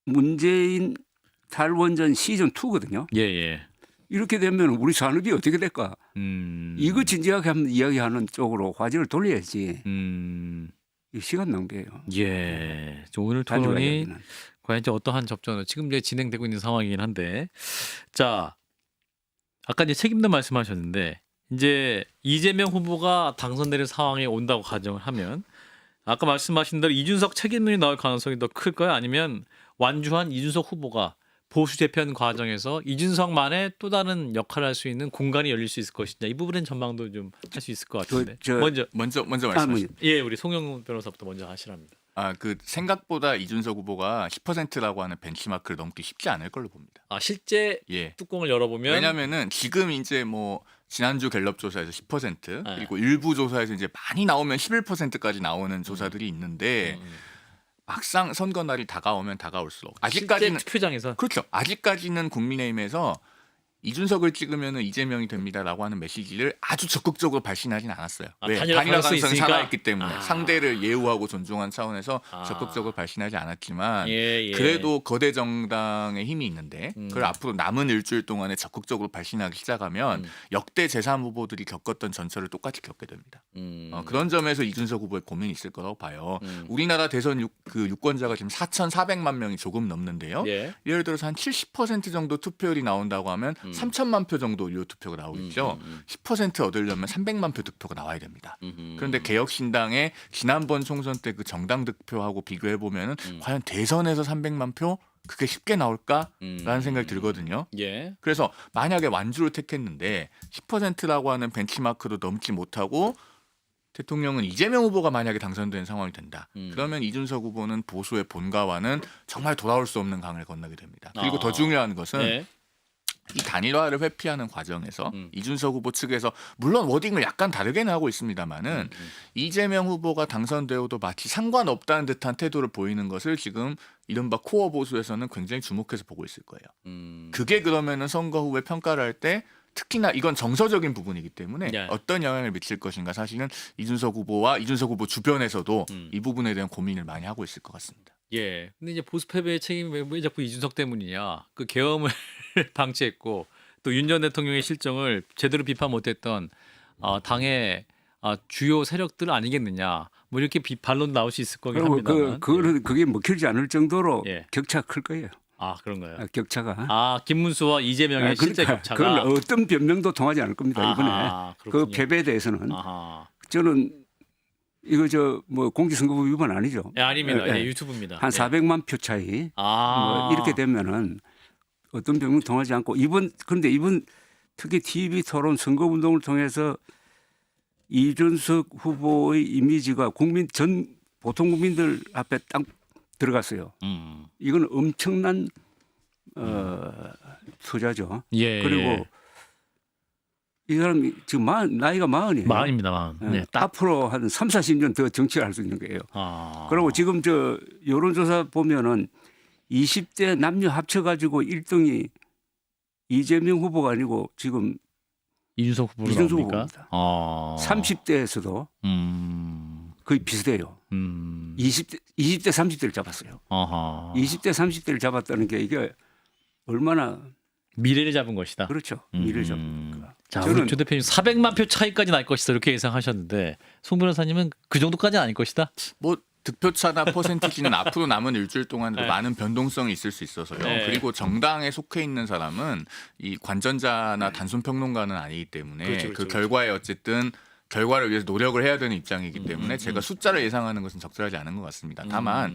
문재인 탈원전 시즌 2거든요. 이렇게 되면 우리 산업이 어떻게 될까? 이거 진지하게 한번 이야기하는 쪽으로 화제를 돌려야지. 이 시간 낭비예요. 오늘 토론이 과연 이제 어떠한 접전으로 지금 이제 진행되고 있는 상황이긴 한데, 자, 아까 이제 책임도 말씀하셨는데 이제 이재명 후보가 당선되는 상황에 온다고 가정을 하면 아까 말씀하신 대로 이준석 책임론이 나올 가능성이 더 클까요? 아니면 완주한 이준석 후보가 보수 재편 과정에서 이준석만의 또 다른 역할을 할 수 있는 공간이 열릴 수 있을 것이냐, 이 부분은 전망도 좀 할 수 있을 것 같은데. 먼저 말씀하시죠. 우리 송영 변호사부터 먼저 하시랍니다. 그 생각보다 이준석 후보가 10%라고 하는 벤치마크를 넘기 쉽지 않을 걸로 봅니다. 실제 뚜껑을 열어보면 왜냐하면은 지금 이제 뭐 지난주 갤럽 조사에서 10% 그리고 일부 조사에서 이제 많이 나오면 11%까지 나오는 조사들이 있는데 막상 선거 날이 다가오면 다가올수록 아직까지는 투표장에서 그렇죠. 아직까지는 국민의힘에서 이준석을 찍으면 이재명이 됩니다라고 하는 메시지를 아주 적극적으로 발신하진 않았어요. 왜? 단일화 가능성이 살아있기 때문에 상대를 예우하고 존중한 차원에서 적극적으로 발신하지 않았지만 그래도 거대 정당의 힘이 있는데 그걸 앞으로 남은 일주일 동안에 적극적으로 발신하기 시작하면 역대 제3후보들이 겪었던 전철을 똑같이 겪게 됩니다. 그런 점에서 이준석 후보의 고민이 있을 거라고 봐요. 우리나라 대선 유권자가 지금 4,400만 명이 조금 넘는데요. 예를 들어서 한 70% 정도 투표율이 나온다고 하면 3천만 표 정도 유효 투표가 나오겠죠. 10% 얻으려면 300만 표 득표가 나와야 됩니다. 그런데 개혁신당의 지난번 총선 때 그 정당 득표하고 비교해 보면은 과연 대선에서 300만 표 그게 쉽게 나올까라는 생각이 들거든요. 그래서 만약에 완주를 택했는데 10%라고 하는 벤치마크도 넘지 못하고 대통령은 이재명 후보가 만약에 당선되는 상황이 된다. 그러면 이준석 후보는 보수의 본가와는 정말 돌아올 수 없는 강을 건너게 됩니다. 그리고 더 중요한 것은 이 단일화를 회피하는 과정에서 이준석 후보 측에서 물론 워딩을 약간 다르게는 하고 있습니다만은 이재명 후보가 당선되어도 마치 상관없다는 듯한 태도를 보이는 것을 지금 이른바 코어 보수에서는 굉장히 주목해서 보고 있을 거예요. 그게 그러면은 선거 후에 평가를 할 때 특히나 이건 정서적인 부분이기 때문에 어떤 영향을 미칠 것인가 사실은 이준석 후보와 이준석 후보 주변에서도 이 부분에 대한 고민을 많이 하고 있을 것 같습니다. 근데 이제 보수 패배의 책임이 왜 자꾸 이준석 때문이냐? 그 계엄을 방치했고 또 윤 전 대통령의 실정을 제대로 비판 못했던 당의 주요 세력들 아니겠느냐? 뭐 이렇게 반론 나올 수 있을 거긴 그리고 합니다만. 그게 먹힐지 않을 정도로 예. 격차가 클 거예요. 아 그런가요? 격차가. 아 김문수와 이재명의 실제 격차가. 그건 어떤 변명도 통하지 않을 겁니다. 이번에 그 그렇군요. 패배에 대해서는 아하. 저는 이거 뭐 공직선거법 위반 아니죠? 예, 아닙니다. 예, 예, 예. 유튜브입니다. 한 예. 400만 표 차이. 아. 뭐 이렇게 되면은 어떤 변명 통하지 않고 그런데 이번 특히 TV 토론 선거 운동을 통해서 이준석 후보의 이미지가 보통 국민들 앞에 딱 들어갔어요. 이건 엄청난 투자죠. 예. 그리고 이 사람이 지금 나이가 40이에요. 마흔입니다, 마흔. 예. 네, 딱. 앞으로 한 3, 40년 더 정치를 할 수 있는 거예요. 아. 그리고 지금 저 여론조사 보면은 20대 남녀 합쳐가지고 1등이 이재명 후보가 아니고 지금 이준석 후보로 이준석 나옵니까? 후보입니다. 아. 30대에서도 거의 비슷해요. 20대 30대를 잡았어요. 아하. 20대 30대를 잡았다는 게 이게 얼마나 미래를 잡은 것이다. 그렇죠. 미래를 잡은 거니까. 자, 저는 우리 조 대표님 400만 표 차이까지 날 것이다 이렇게 예상하셨는데 송 변호사님은 그 정도까지는 아닐 것이다. 뭐 득표차나 퍼센티지는 앞으로 남은 일주일 동안도 네. 많은 변동성이 있을 수 있어서요. 네. 그리고 정당에 속해 있는 사람은 이 관전자나 단순 평론가는 아니기 때문에 그렇죠, 그 그렇죠, 결과에 어쨌든 결과를 위해서 노력을 해야 되는 입장이기 때문에 제가 숫자를 예상하는 것은 적절하지 않은 것 같습니다. 다만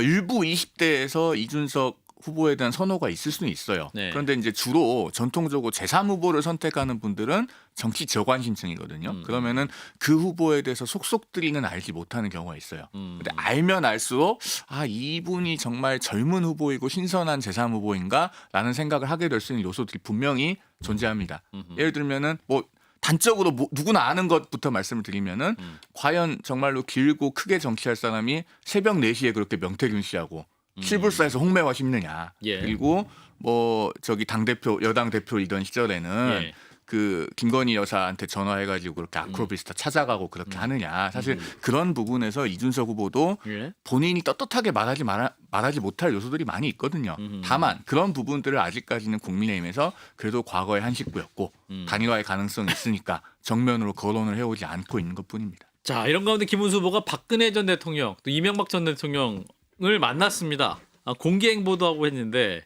일부 20대에서 이준석 후보에 대한 선호가 있을 수는 있어요. 네. 그런데 이제 주로 전통적으로 제3 후보를 선택하는 분들은 정치 저관심층이거든요. 그러면은 그 후보에 대해서 속속들이는 알지 못하는 경우가 있어요. 근데 알면 알수록 이분이 정말 젊은 후보이고 신선한 제3 후보인가라는 생각을 하게 될 수 있는 요소들이 분명히 존재합니다. 예를 들면은 뭐 단적으로 누구나 아는 것부터 말씀을 드리면은 과연 정말로 길고 크게 정치할 사람이 새벽 4시에 그렇게 명태균 씨하고 실불사에서 홍매화 심느냐. 예. 그리고 뭐 저기 당대표 여당 대표이던 시절에는 예. 그 김건희 여사한테 전화해가지고 그렇게 아크로비스타 찾아가고 그렇게 하느냐. 사실 그런 부분에서 이준석 후보도 예. 본인이 떳떳하게 말하지 못할 요소들이 많이 있거든요. 다만 그런 부분들을 아직까지는 국민의힘에서 그래도 과거의 한식구였고 단일화의 가능성이 있으니까 정면으로 거론을 해오지 않고 있는 것뿐입니다. 자, 이런 가운데 김문수 후보가 박근혜 전 대통령 또 이명박 전 대통령을 만났습니다. 공개 행보도 하고 했는데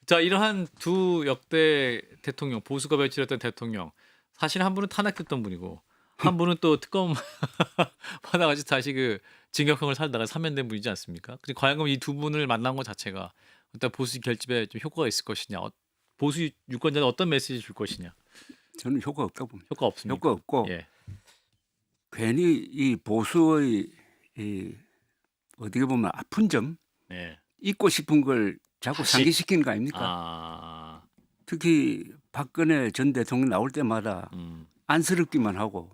자, 이러한 두 역대 대통령 보수가 배출했던 대통령 사실 한 분은 탄핵됐던 분이고 한 분은 또 특검 받아가지고 다시 그 징역형을 살다가 사면된 분이지 않습니까? 근데 과연 이 두 분을 만난 것 자체가 일단 보수 결집에 좀 효과가 있을 것이냐, 보수 유권자는 어떤 메시지 줄 것이냐? 저는 효과 없다고 봅니다. 효과 없습니다. 효과 없고 예. 괜히 이 보수의 어떻게 보면 아픈 점 예. 잊고 싶은 걸 자꾸 다시? 상기시키는 거 아닙니까? 아, 특히 박근혜 전 대통령 나올 때마다 안쓰럽기만 하고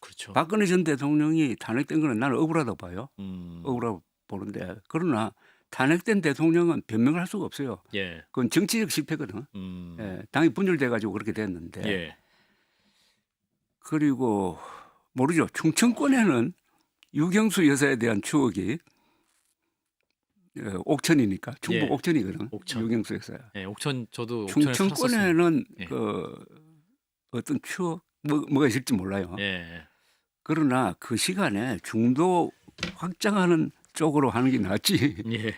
그렇죠. 박근혜 전 대통령이 탄핵된 거는 나는 억울하다고 봐요. 음. 억울하고 보는데 그러나 탄핵된 대통령은 변명을 할 수가 없어요. 예. 그건 정치적 실패거든. 음. 예, 당이 분열돼 가지고 그렇게 됐는데 예. 그리고 모르죠. 충청권에는 유경수 여사에 대한 추억이 옥천이니까 충북 예. 옥천이거든. 옥천. 유경수 여사. 예, 옥천 저도 옥천에 살았었습니다. 충청권에는 예. 그 어떤 추억 뭐가 있을지 몰라요. 예. 그러나 그 시간에 중도 확장하는 쪽으로 하는 게 낫지. 예.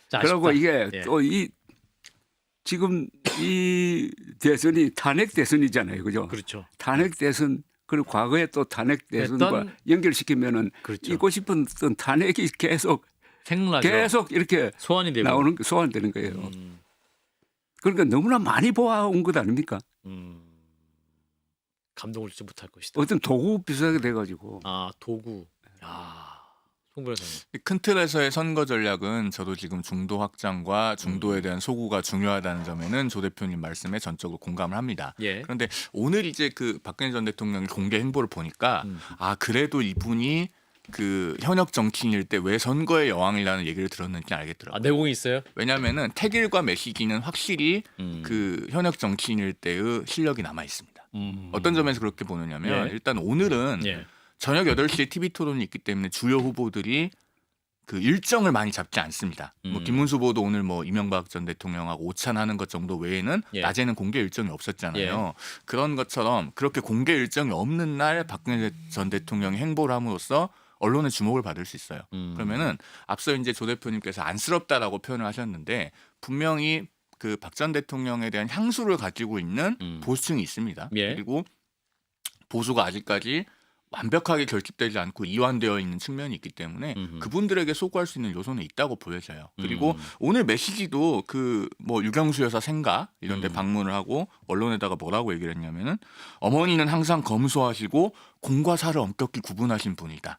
자, 그리고 아쉽다. 이게 예. 또 지금 이 대선이 탄핵 대선이잖아요, 그죠? 그렇죠. 탄핵 대선 그리고 과거에 또 탄핵 대선과 했던- 연결시키면은 그렇죠. 잊고 싶은 어떤 탄핵이 생각나죠. 계속 이렇게 소환이 되고. 나오는 소환되는 거예요. 그러니까 너무나 많이 보아온 것 아닙니까? 감동을 주지 못할 것이다. 어떤 도구 비슷하게 돼가지고 아, 도구. 야, 송 변호사님. 큰 틀에서의 선거 전략은 저도 지금 중도 확장과 중도에 대한 소구가 중요하다는 점에는 조 대표님 말씀에 전적으로 공감을 합니다. 예. 그런데 오늘 이제 그 박근혜 전 대통령 공개 행보를 보니까 그래도 이분이 그 현역 정치인일 때 왜 선거의 여왕이라는 얘기를 들었는지 알겠더라고요. 아, 내공이 있어요? 왜냐하면은 태길과 메시지는 확실히 그 현역 정치인일 때의 실력이 남아 있습니다. 어떤 점에서 그렇게 보느냐면 예. 일단 오늘은 예. 저녁 8시에 TV 토론이 있기 때문에 주요 후보들이 그 일정을 많이 잡지 않습니다. 뭐 김문수 후보도 오늘 뭐 이명박 전 대통령하고 오찬하는 것 정도 외에는 예. 낮에는 공개 일정이 없었잖아요. 그런 것처럼 그렇게 공개 일정이 없는 날 박근혜 전 대통령이 행보를 함으로써 언론의 주목을 받을 수 있어요. 그러면은 앞서 이제 조 대표님께서 안쓰럽다라고 표현을 하셨는데 분명히 그 박 전 대통령에 대한 향수를 가지고 있는 보수층이 있습니다. 예. 그리고 보수가 아직까지 완벽하게 결집되지 않고 이완되어 있는 측면이 있기 때문에 그분들에게 소구할 수 있는 요소는 있다고 보여져요. 그리고 오늘 메시지도 그 뭐 유경수 여사 생가 이런 데 방문을 하고 언론에다가 뭐라고 얘기를 했냐면은 어머니는 항상 검소하시고 공과 사를 엄격히 구분하신 분이다.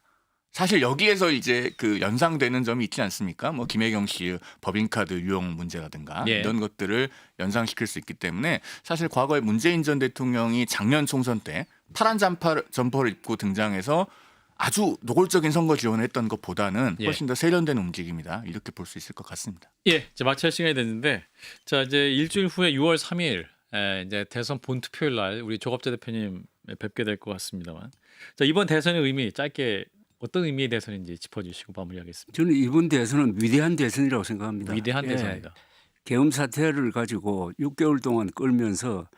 사실 여기에서 이제 그 연상되는 점이 있지 않습니까? 뭐 김혜경 씨의 법인카드 유용 문제라든가 예. 이런 것들을 연상시킬 수 있기 때문에 사실 과거에 문재인 전 대통령이 작년 총선 때 파란 점퍼를 입고 등장해서 아주 노골적인 선거 지원을 했던 것보다는 예. 훨씬 더 세련된 움직임이다. 이렇게 볼 수 있을 것 같습니다. 예, 이제 마칠 시간이 됐는데 자 이제 일주일 후에 6월 3일 이제 대선 본투표일 날 우리 조갑재 대표님 뵙게 될 것 같습니다만 자 이번 대선의 의미 짧게 어떤 의미의 대선인지 짚어주시고 마무리하겠습니다. 저는 이번 대선은 위대한 대선이라고 생각합니다. 위대한 예. 대선이다. 계엄 사태를 가지고 6개월 동안 끌면서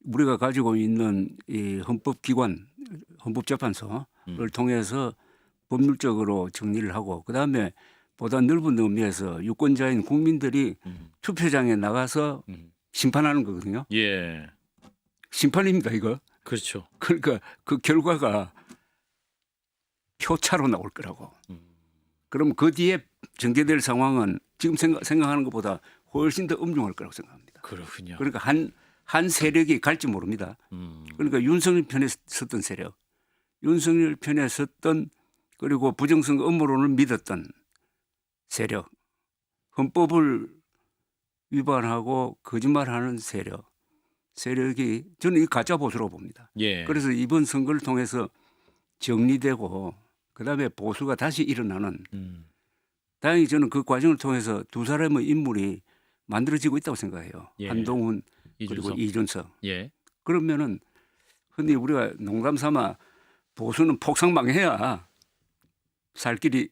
우리가 가지고 있는 이 헌법기관, 헌법재판소를 통해서 법률적으로 정리를 하고 그다음에 보다 넓은 의미에서 유권자인 국민들이 투표장에 나가서 심판하는 거거든요. 예, 심판입니다, 이거. 그렇죠. 그러니까 그 결과가 표차로 나올 거라고. 그럼 그 뒤에 전개될 상황은 지금 생각하는 것보다 훨씬 더 엄중할 거라고 생각합니다. 그렇군요. 그러니까 한 세력이 갈지 모릅니다. 그러니까 윤석열 편에 섰던 세력, 윤석열 편에 섰던 그리고 부정선거 음모론을 믿었던 세력, 헌법을 위반하고 거짓말하는 세력이 저는 이 가짜 보수라고 봅니다. 예. 그래서 이번 선거를 통해서 정리되고 그다음에 보수가 다시 일어나는 다행히 저는 그 과정을 통해서 두 사람의 인물이 만들어지고 있다고 생각해요. 예. 한동훈 이준석. 그리고 이준석. 예. 그러면은 흔히 우리가 농담 삼아 보수는 폭삭망해야 살 길이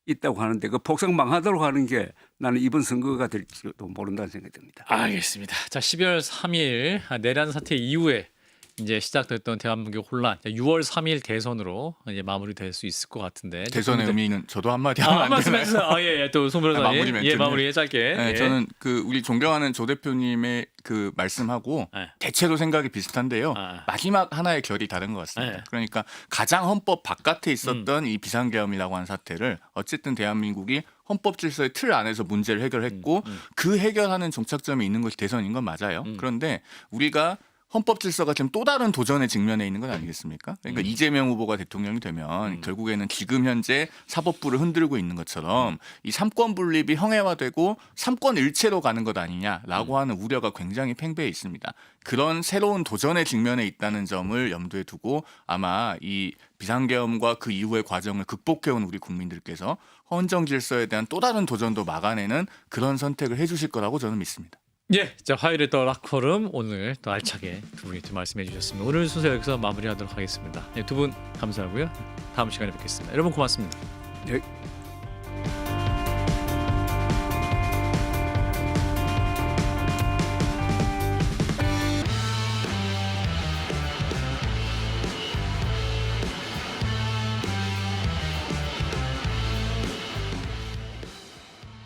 있다고 하는데 그 폭삭망하도록 하는 게 나는 이번 선거가 될지도 모른다는 생각이 듭니다. 알겠습니다. 자 12월 3일 내란 사태 이후에 이제 시작됐던 대한민국 혼란 6월 3일 대선으로 이제 마무리될 수 있을 것 같은데 대선의 의미는 저도 한마디 하면 안 되나요? 말씀해주세요. 예, 또 송 변호사님. 마무리 멘트는. 예, 마무리 짧게. 네, 예. 저는 그 우리 존경하는 조 대표님의 그 말씀하고 네. 대체로 생각이 비슷한데요. 아. 마지막 하나의 결이 다른 것 같습니다. 네. 그러니까 가장 헌법 바깥에 있었던 이 비상계엄이라고 하는 사태를 어쨌든 대한민국이 헌법 질서의 틀 안에서 문제를 해결했고 그 해결하는 종착점이 있는 것이 대선인 건 맞아요. 그런데 우리가 헌법 질서가 지금 또 다른 도전에 직면해 있는 건 아니겠습니까? 그러니까 이재명 후보가 대통령이 되면 결국에는 지금 현재 사법부를 흔들고 있는 것처럼 이 삼권 분립이 형해화되고 삼권 일체로 가는 것 아니냐라고 하는 우려가 굉장히 팽배해 있습니다. 그런 새로운 도전에 직면해 있다는 점을 염두에 두고 아마 이 비상계엄과 그 이후의 과정을 극복해온 우리 국민들께서 헌정 질서에 대한 또 다른 도전도 막아내는 그런 선택을 해주실 거라고 저는 믿습니다. 예, 자 화요일에 또 락커룸 오늘 또 알차게 두 분이 또 말씀해 주셨습니다. 오늘 순서 여기서 마무리하도록 하겠습니다. 두 분 감사하고요. 다음 시간에 뵙겠습니다. 여러분 고맙습니다. 네.